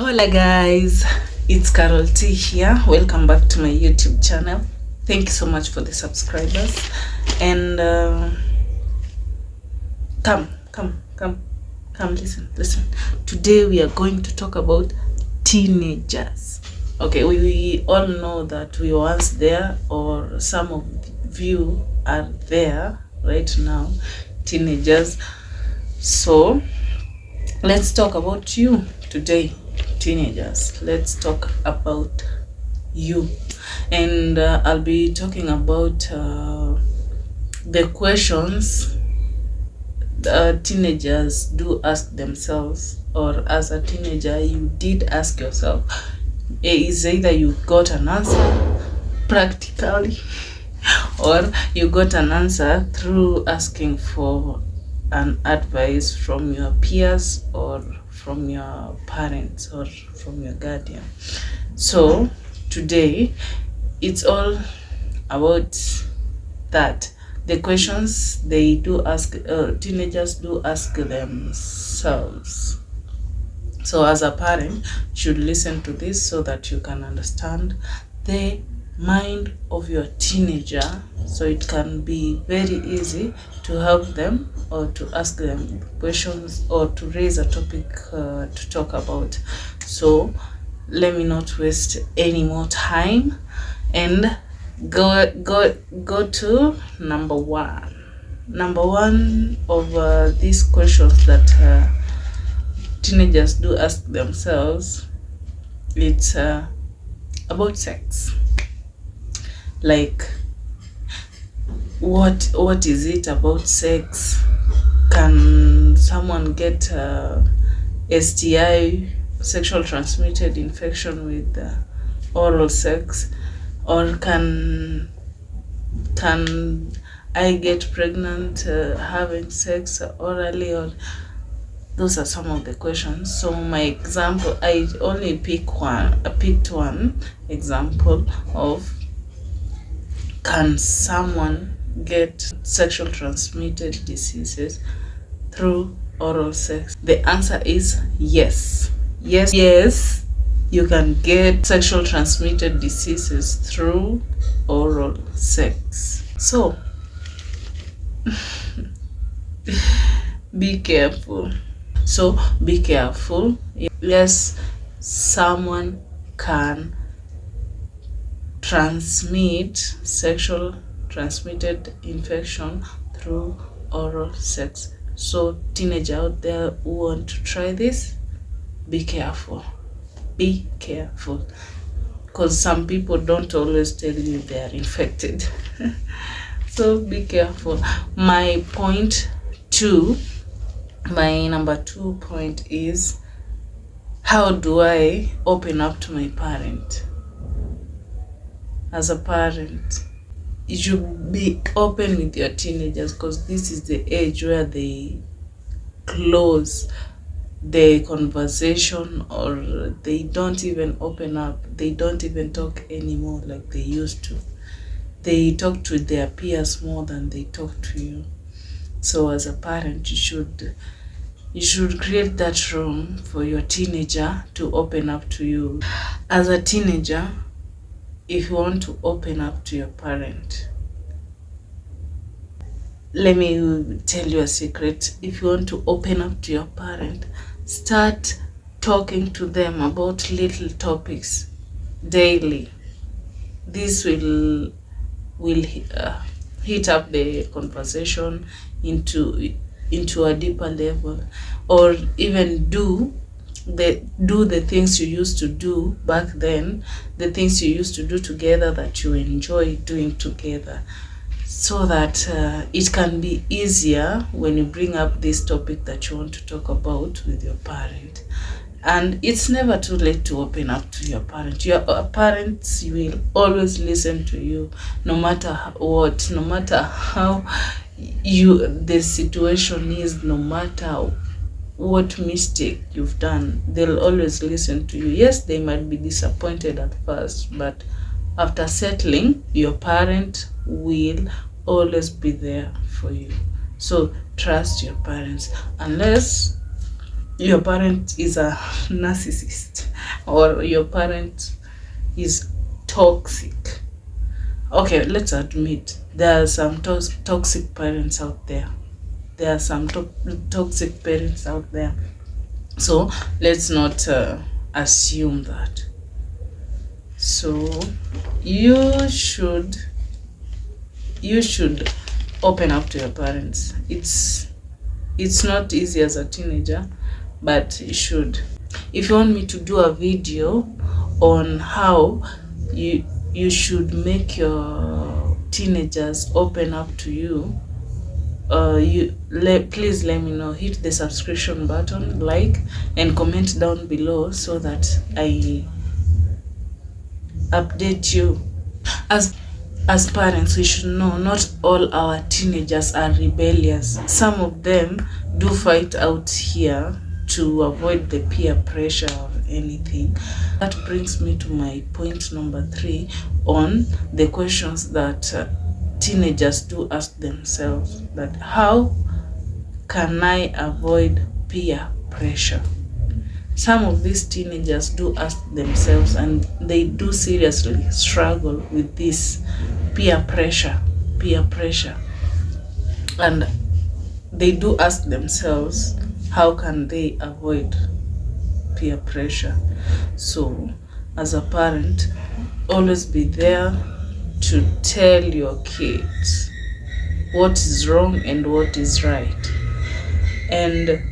Hola guys, it's Carol T here. Welcome back to my YouTube channel. Thank you so much for the subscribers. And come listen. Today we are going to talk about teenagers. Okay, we all know that we were once there, or some of you are there right now, teenagers. So let's talk about you today, teenagers. Let's talk about you. And I'll be talking about the questions teenagers do ask themselves, or as a teenager you did ask yourself. Is either you got an answer practically or you got an answer through asking for an advice from your peers or from your parents or from your guardian. So today it's all about that. The questions they do ask, teenagers do ask themselves. So as a parent, you should listen to this so that you can understand the mind of your teenager, so it can be very easy to help them or to ask them questions or to raise a topic to talk about. So let me not waste any more time and go to number one of these questions that teenagers do ask themselves. It's about sex. Like, what is it about sex? Can someone get STI, sexual transmitted infection, with oral sex? Or can I get pregnant having sex orally? Or those are some of the questions. So my example, I only picked one example of, can someone get sexual transmitted diseases through oral sex? The answer is yes. Yes, you can get sexual transmitted diseases through oral sex. So be careful. Yes, someone can transmit sexual transmitted infection through oral sex. So teenager out there who want to try this, be careful, because some people don't always tell you they are infected. So be careful. My number 2 point is, how do I open up to my parent? As a parent, you should be open with your teenagers, because this is the age where they close the conversation, or they don't even open up. They don't even talk anymore like they used to. They talk to their peers more than they talk to you. So as a parent, you should create that room for your teenager to open up to you. As a teenager, if you want to open up to your parent, let me tell you a secret. If you want to open up to your parent, start talking to them about little topics daily. This will hit up the conversation into a deeper level, or even do the things you used to do back then, the things you used to do together that you enjoy doing together, so that it can be easier when you bring up this topic that you want to talk about with your parent. And it's never too late to open up to your parent. Your parents will always listen to you, no matter what, no matter how the situation is, no matter what mistake you've done, they'll always listen to you. Yes, they might be disappointed at first, but after settling, your parent will always be there for you. So trust your parents, unless your parent is a narcissist or your parent is toxic. Okay, let's admit there are some toxic parents out there. There are some toxic parents out there. So let's not assume that. So you should open up to your parents. It's not easy as a teenager, but you should. If you want me to do a video on how you should make your teenagers open up to you, please let me know. Hit the subscription button, like, and comment down below so that I update you. As parents, we should know not all our teenagers are rebellious. Some of them do fight out here to avoid the peer pressure or anything. That brings me to my point number 3 on the questions that teenagers do ask themselves, that how can I avoid peer pressure? Some of these teenagers do ask themselves, and they do seriously struggle with this peer pressure, and they do ask themselves, how can they avoid peer pressure? So as a parent, always be there to tell your kids what is wrong and what is right. And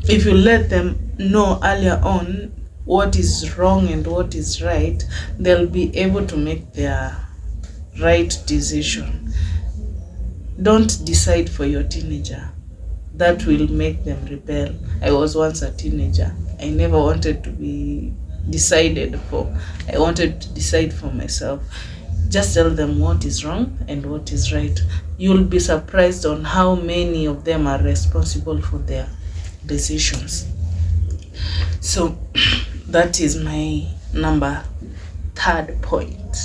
if you let them know earlier on what is wrong and what is right, they'll be able to make their right decision. Don't decide for your teenager. That will make them rebel. I was once a teenager. I never wanted to be decided for. I wanted to decide for myself. Just tell them what is wrong and what is right. You'll be surprised on how many of them are responsible for their decisions. So that is my number 3 point.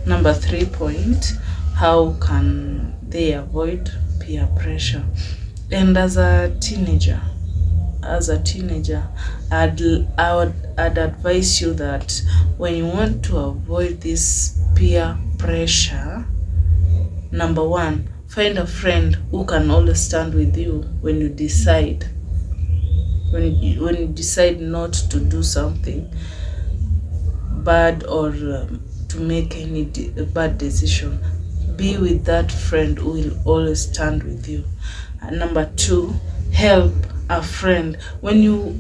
Number 3 point, how can they avoid peer pressure? And as a teenager, I'd advise you that when you want to avoid this peer pressure, number 1, find a friend who can always stand with you when you decide. When you decide not to do something bad or to make any bad decision, be with that friend who will always stand with you. And number 2, help a friend. When you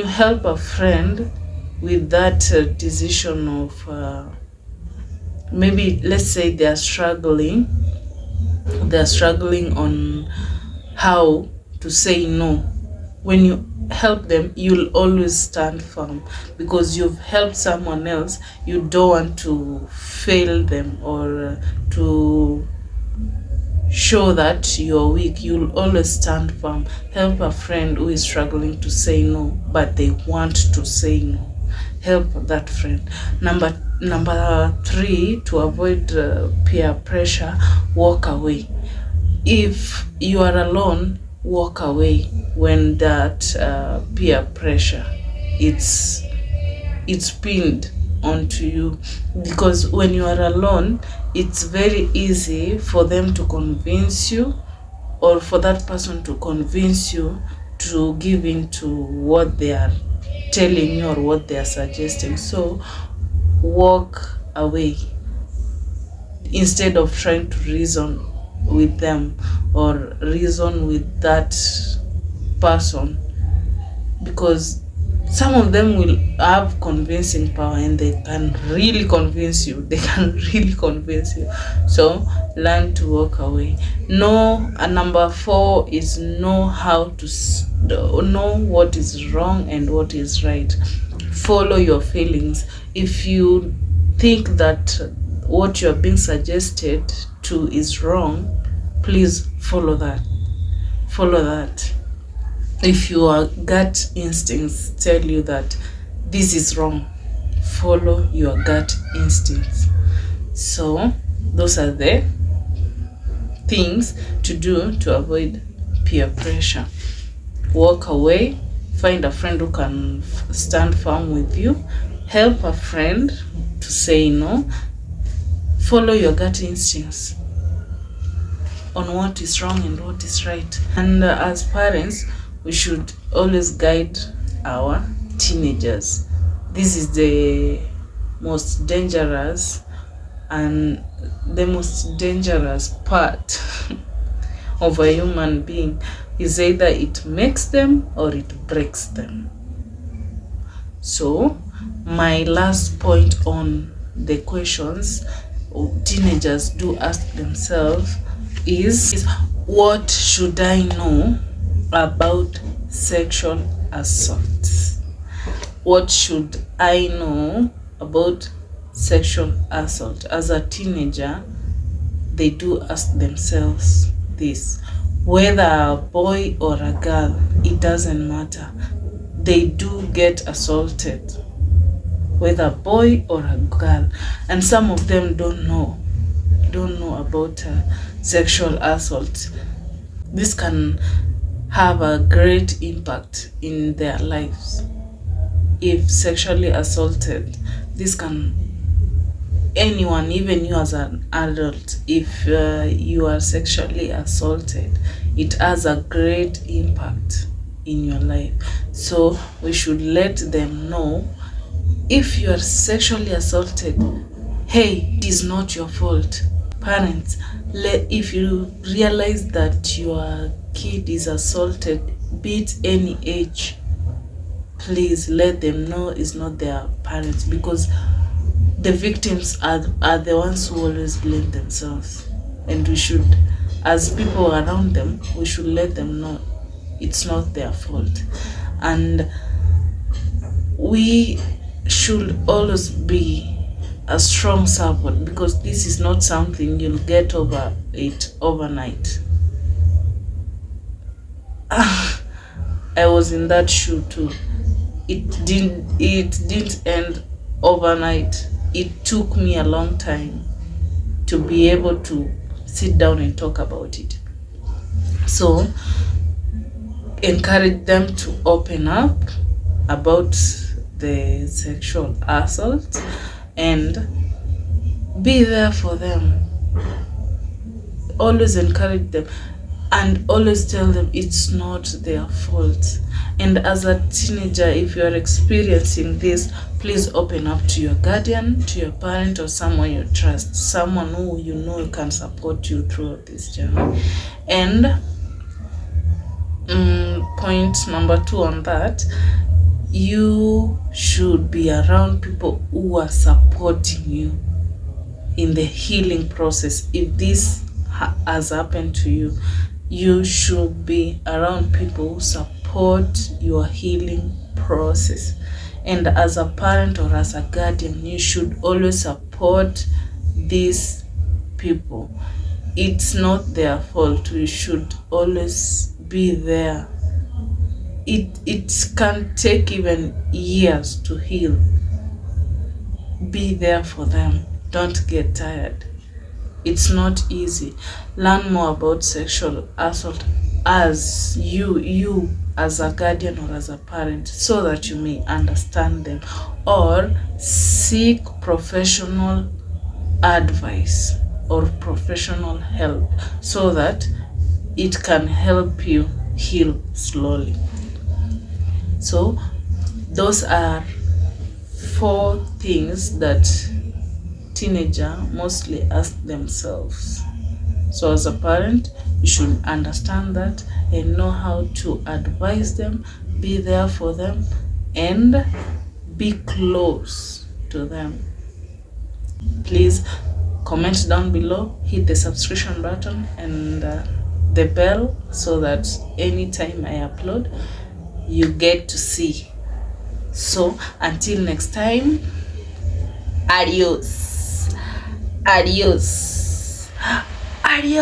help a friend with that decision of maybe, let's say they are struggling on how to say no. When you help them, you'll always stand firm because you've helped someone else. You don't want to fail them or to show that you're weak. You'll always stand firm. Help a friend who is struggling to say no, but they want to say no. Help that friend. Number 3, to avoid peer pressure, walk away. If you are alone, walk away when that peer pressure it's pinned onto you, because when you are alone, it's very easy for them to convince you, or for that person to convince you to give in to what they are telling you or what they are suggesting. So walk away instead of trying to reason with them or reason with that person, because some of them will have convincing power and they can really convince you. So learn to walk away. Number 4 is know how to know what is wrong and what is right. Follow your feelings. If you think that what you're being suggested to is wrong, please follow that. If your gut instincts tell you that this is wrong, follow your gut instincts. So those are the things to do to avoid peer pressure. walk away, find a friend who can stand firm with you, help a friend to say no, follow your gut instincts on what is wrong and what is right. And as parents, we should always guide our teenagers. This is the most dangerous part of a human being. Is either it makes them or it breaks them. So my last point on the questions teenagers do ask themselves is what should I know about sexual assault? What should I know about sexual assault? As a teenager, they do ask themselves this. Whether a boy or a girl, it doesn't matter. They do get assaulted, whether a boy or a girl. And some of them don't know about sexual assault. This can have a great impact in their lives. If sexually assaulted, this can, anyone, even you as an adult, if you are sexually assaulted, it has a great impact in your life. So we should let them know, if you are sexually assaulted, hey, it is not your fault. Parents, if you realize that your kid is assaulted, be it any age, please let them know it's not their parents, because the victims are the ones who always blame themselves. And we should, as people around them, we should let them know it's not their fault. And we should always be a strong support, because this is not something you'll get over it overnight. I was in that shoe too. It didn't end overnight. It took me a long time to be able to sit down and talk about it. So encourage them to open up about the sexual assault and be there for them. Always encourage them and always tell them it's not their fault. And as a teenager, if you are experiencing this, please open up to your guardian, to your parent, or someone you trust, someone who you know can support you throughout this journey. And point number 2 on that, you should be around people who are supporting you in the healing process. If this has happened to you, you should be around people who support your healing process. And as a parent or as a guardian, you should always support these people. It's not their fault. You should always be there. It can take even years to heal. Be there for them. Don't get tired. It's not easy. Learn more about sexual assault as you as a guardian or as a parent, so that you may understand them, or seek professional advice or professional help, so that it can help you heal slowly. So those are 4 things that teenager mostly ask themselves. So as a parent, you should understand that and know how to advise them, be there for them, and be close to them. Please comment down below, hit the subscription button and the bell, so that anytime I upload, you get to see. So until next time, adios. Adios. Adios.